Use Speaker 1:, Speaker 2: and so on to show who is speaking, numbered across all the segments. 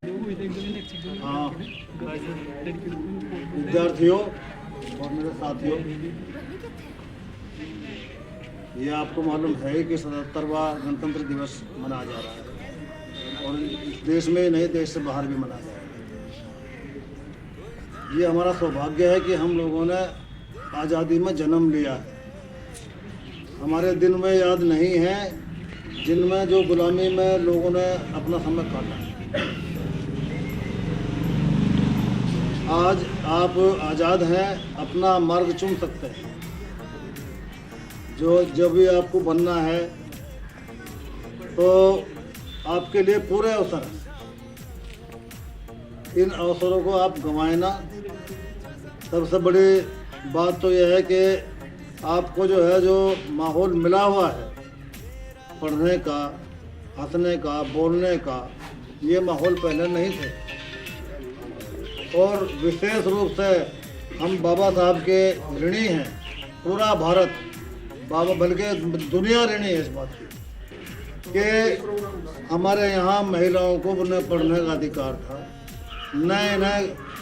Speaker 1: हाँ, विद्यार्थियों और मेरे साथियों, ये आपको मालूम है कि 77वां गणतंत्र दिवस मनाया जा रहा है और इस देश में नहीं, देश से बाहर भी मनाया जा रहा है। ये हमारा सौभाग्य है कि हम लोगों ने आज़ादी में जन्म लिया है। हमारे दिन में याद नहीं है जिनमें जो गुलामी में लोगों ने अपना समय काटा। आज आप आज़ाद हैं, अपना मार्ग चुन सकते हैं। जब भी आपको बनना है तो आपके लिए पूरे अवसर हैं। इन अवसरों को आप गंवाएं ना। सबसे बड़ी बात तो यह है कि आपको जो है, जो माहौल मिला हुआ है पढ़ने का, हंसने का, बोलने का, ये माहौल पहले नहीं थे। और विशेष रूप से हम बाबा साहब के ऋणी हैं। पूरा भारत, बाबा बल्कि दुनिया ऋणी है इस बात की कि हमारे यहाँ महिलाओं को उन्हें पढ़ने का अधिकार था, न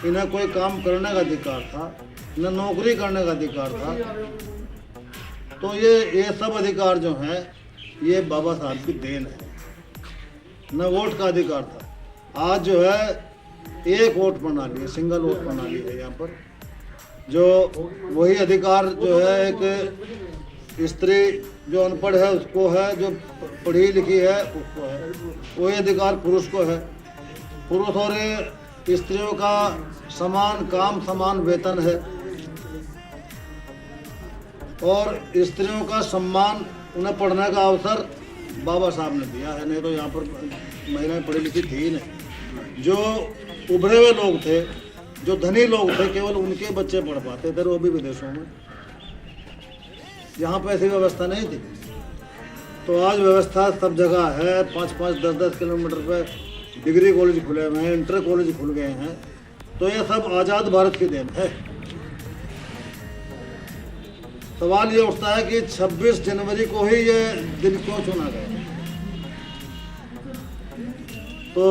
Speaker 1: इन्हें कोई काम करने का अधिकार था, न नौकरी करने का अधिकार था। तो ये सब अधिकार जो हैं ये बाबा साहब की देन है। न वोट का अधिकार था। आज जो है एक वोट प्रणाली है, सिंगल वोट प्रणाली है यहाँ पर। जो वही अधिकार जो है एक स्त्री जो अनपढ़ है उसको है, जो पढ़ी लिखी है उसको है। वही अधिकार पुरुष को है। पुरुष और स्त्रियों का समान काम, समान वेतन है और स्त्रियों का सम्मान, उन्हें पढ़ने का अवसर बाबा साहब ने दिया है। नहीं तो यहाँ पर महिलाएं पढ़ी लिखी थी ही नहीं। जो उभरे हुए लोग थे, जो धनी लोग थे, केवल उनके बच्चे पढ़ पाते थे, वो भी विदेशों में। यहाँ पर ऐसी व्यवस्था नहीं थी। तो आज व्यवस्था सब जगह है। 5-5, 10-10 किलोमीटर पे डिग्री कॉलेज खुले हुए हैं, इंटर कॉलेज खुल गए हैं। तो ये सब आज़ाद भारत की देन है। सवाल ये उठता है कि 26 जनवरी को ही ये दिन क्यों चुना गया। तो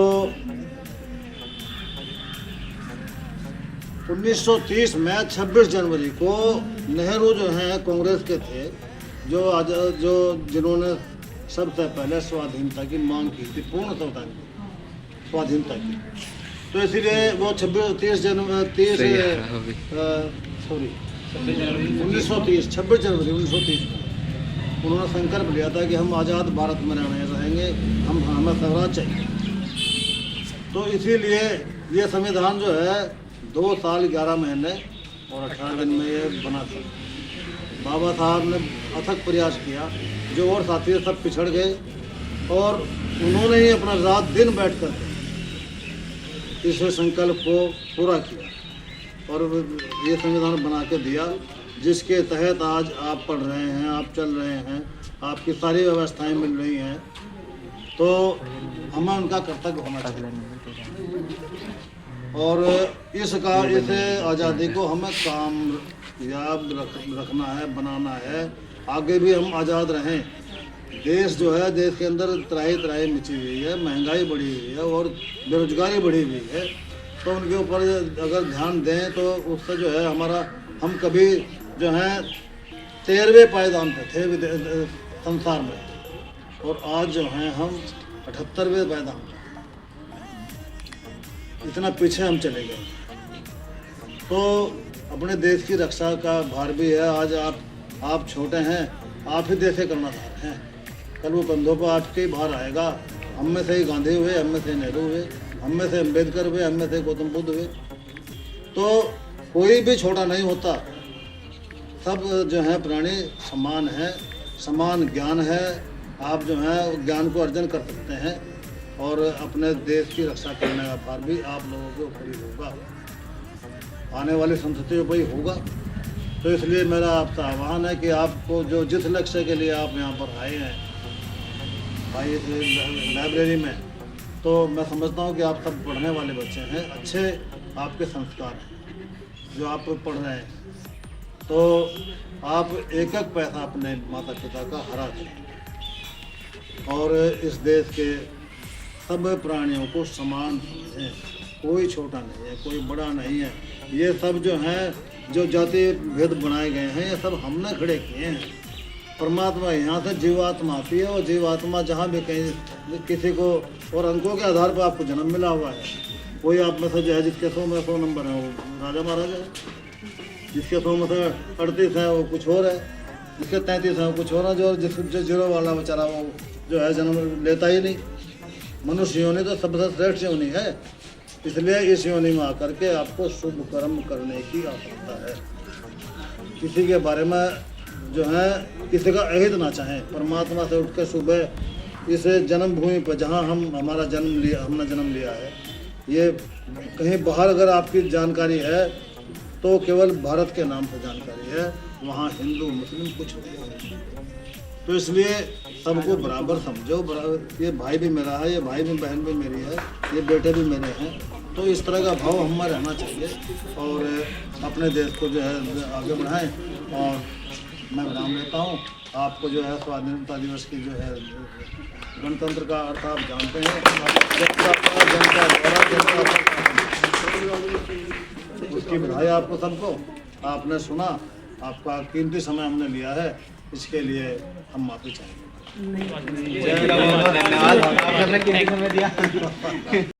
Speaker 1: 1930 में 26 जनवरी को नेहरू जो हैं कांग्रेस के थे, जिन्होंने सबसे पहले स्वाधीनता की मांग की थी, पूर्ण स्वाधीनता की। तो इसीलिए वो 26 जनवरी 1930 में उन्होंने संकल्प लिया था कि हम आज़ाद भारत में रहेंगे, हमें स्वराज चाहिए। तो इसीलिए ये संविधान जो है 2 साल 11 महीने और 18 दिन में ये बना था। बाबा साहब ने अथक प्रयास किया, जो और साथी सब पिछड़ गए और उन्होंने ही अपना रात दिन बैठ कर इस संकल्प को पूरा किया और ये संविधान बना के दिया, जिसके तहत आज आप पढ़ रहे हैं, आप चल रहे हैं, आपकी सारी व्यवस्थाएं मिल रही हैं। तो हमें उनका कर्तव्य होना चाहिए और इस आज़ादी को हमें कामयाब रखना है, बनाना है। आगे भी हम आज़ाद रहें। देश जो है, देश के अंदर त्राही मची हुई है, महंगाई बढ़ी हुई है और बेरोजगारी बढ़ी हुई है। तो उनके ऊपर अगर ध्यान दें तो उससे जो है हम कभी जो है 13वें पायदान पे थे संसार में और आज जो हैं हम 78वें पायदान पे। इतना पीछे हम चले गए। तो अपने देश की रक्षा का भार भी है। आज आप छोटे हैं, आप ही देश करना चाह रहे हैं। कल वो कंधों पर आपके ही भार आएगा। हम में से ही गांधी हुए, हम में से नेहरू हुए, हम में से अम्बेडकर हुए, हम में से गौतम बुद्ध हुए। तो कोई भी छोटा नहीं होता। सब जो है प्राणी समान है, समान ज्ञान है। आप जो है ज्ञान को अर्जन कर सकते हैं और अपने देश की रक्षा करने का भार भी आप लोगों के ऊपर ही होगा, आने वाली संस्कृतियों पर ही होगा। तो इसलिए मेरा आपसे आह्वान है कि आपको जो जिस लक्ष्य के लिए आप यहाँ पर आए हैं लाइब्रेरी में, तो मैं समझता हूँ कि आप सब पढ़ने वाले बच्चे हैं, अच्छे आपके संस्कार हैं जो आप पढ़ रहे हैं। तो आप एक एक पैसा अपने माता पिता का हरा दें और इस देश के सब प्राणियों को समान समझें, कोई छोटा नहीं है, कोई बड़ा नहीं है। ये सब जो हैं, जो जाति भेद बनाए गए हैं, ये सब हमने खड़े किए हैं। परमात्मा यहाँ से जीवात्मा आती है, और जीवात्मा जहाँ भी कहीं किसी को, और अंकों के आधार पर आपको जन्म मिला हुआ है। कोई आप में से जो है जिसके 100 में 100 नंबर है वो राजा महाराजा है, जिसके 100 में से 38 है वो कुछ और है, जिसके 33 है वो कुछ और है, जो 0 वाला बेचारा वो जो है जन्म लेता ही नहीं। मनुष्य योनि तो सबसे श्रेष्ठ योनि है, इसलिए इस योनि में आकर के आपको शुभ कर्म करने की आवश्यकता है। किसी के बारे में जो है किसी का अहित ना चाहें। परमात्मा से उठ कर सुबह इस जन्मभूमि पर जहाँ हमने जन्म लिया है, ये कहीं बाहर अगर आपकी जानकारी है तो केवल भारत के नाम से जानकारी है, वहाँ हिंदू मुस्लिम कुछ नहीं है। तो इसलिए सबको बराबर समझो, बराबर। ये भाई भी मेरा है, ये भाई भी, बहन भी मेरी है, ये बेटे भी मेरे हैं। तो इस तरह का भाव हमें रहना चाहिए और अपने देश को जो है आगे बढ़ाएं। और मैं विराम लेता हूँ। आपको जो है स्वाधीनता दिवस की जो है गणतंत्र का अर्थ आप जानते हैं, जनता द्वारा उसकी बधाई आपको सबको। आपने सुना, आपका कीमती समय हमने लिया है, इसके लिए हम माफी चाहेंगे।
Speaker 2: धन्यवाद, आपने कीमती समय दिया।